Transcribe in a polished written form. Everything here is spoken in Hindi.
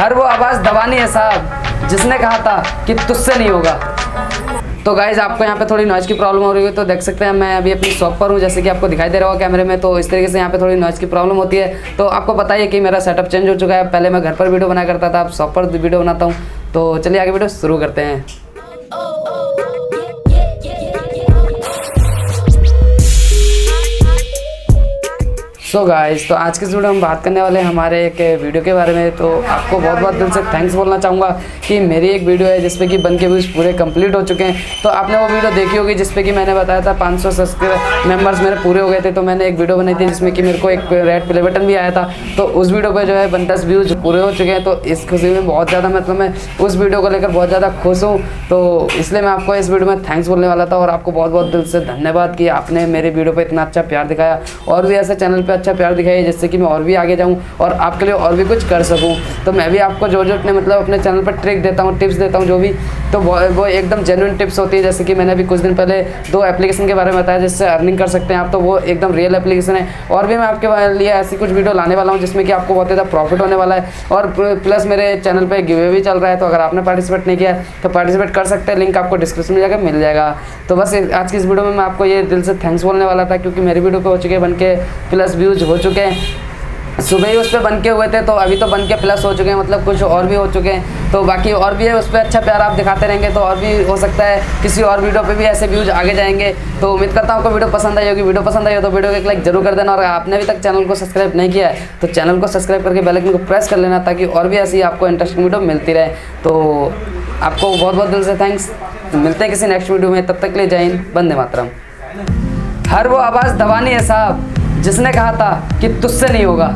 हर वो आवाज़ दबानी है साहब जिसने कहा था कि तुझसे नहीं होगा। तो गाइज आपको यहाँ पे थोड़ी नॉइज़ की प्रॉब्लम हो रही है तो देख सकते हैं मैं अभी अपनी शॉप पर हूँ, जैसे कि आपको दिखाई दे रहा होगा कैमरे में। तो इस तरीके से यहाँ पे थोड़ी नॉइज़ की प्रॉब्लम होती है। तो आपको पता ही है कि मेरा सेटअप चेंज हो चुका है। पहले मैं घर पर वीडियो बनाया करता था, अब शॉप पर वीडियो बनाता हूँ। तो चलिए आगे वीडियो शुरू करते हैं। सो गाइस, तो आज के इस वीडियो में हम बात करने वाले हैं हमारे एक वीडियो के बारे में। तो आपको बहुत बहुत दिल से थैंक्स बोलना चाहूँगा कि मेरी एक वीडियो है जिसपे कि बन के व्यूज़ पूरे कंप्लीट हो चुके हैं। तो आपने वो वीडियो देखी होगी जिसपे कि मैंने बताया था 500 सब्सक्राइबर मेंबर्स मेरे पूरे हो गए थे। तो मैंने एक वीडियो बनाई थी जिसमें कि मेरे को एक रेड प्ले बटन भी आया था। तो उस वीडियो पर जो है 50 व्यूज़ पूरे हो चुके हैं। तो इस खुशी में बहुत ज़्यादा मतलब मैं उस वीडियो को लेकर बहुत ज़्यादा खुश हूँ। तो इसलिए मैं आपको इस वीडियो में थैंक्स बोलने वाला था और आपको बहुत बहुत दिल से धन्यवाद कि आपने मेरे वीडियो पर इतना अच्छा प्यार दिखाया और भी ऐसे चैनल पर अच्छा प्यार दिखाया जिससे कि मैं और भी आगे जाऊं और आपके लिए और भी कुछ कर सकूं। तो मैं भी आपको जो अपने मतलब अपने चैनल पर ट्रिक देता हूं, टिप्स देता हूं जो भी, तो वो एकदम जेन्युइन टिप्स होती है। जैसे कि मैंने अभी कुछ दिन पहले 2 एप्लीकेशन के बारे में बताया जिससे अर्निंग कर सकते हैं आप, तो वो एकदम रियल एप्लीकेशन है। और भी मैं आपके लिए ऐसी कुछ वीडियो लाने वाला हूँ जिसमें कि आपको बहुत ज़्यादा प्रॉफिट होने वाला है। और प्लस मेरे चैनल पर गिव भी चल रहा है, तो अगर आपने पार्टिसिपेट नहीं किया तो पार्टिसिपेट कर सकते हैं। लिंक आपको डिस्क्रिप्शन में जाकर मिल जाएगा। तो बस आज की इस वीडियो में मैं आपको ये दिल से थैंक्स बोलने वाला था क्योंकि मेरी वीडियो पे हो चुके बन के प्लस व्यूज़ हो चुके हैं। सुबह ही उस पर बन के हुए थे, तो अभी तो बन के प्लस हो चुके हैं, मतलब कुछ और भी हो चुके हैं। तो बाकी और भी है, उस पर अच्छा प्यार आप दिखाते रहेंगे तो और भी हो सकता है किसी और वीडियो पे भी ऐसे व्यूज़ आगे जाएंगे। तो उम्मीद करता हूँ आपको वीडियो पसंद आई होगी। वीडियो पसंद आई हो तो वीडियो को एक लाइक जरूर कर देना और आपने अभी तक चैनल को सब्सक्राइब नहीं किया है तो चैनल को सब्सक्राइब करके बेल आइकन को प्रेस कर लेना ताकि और भी ऐसी आपको इंटरेस्टिंग वीडियो मिलती रहे। तो आपको बहुत बहुत दिल से थैंक्स। मिलते हैं किसी नेक्स्ट वीडियो में, तब तक के लिए जय हिंद, वंदे मातरम। हर वो आवाज़ दबानी है साहब जिसने कहा था कि तुझसे नहीं होगा।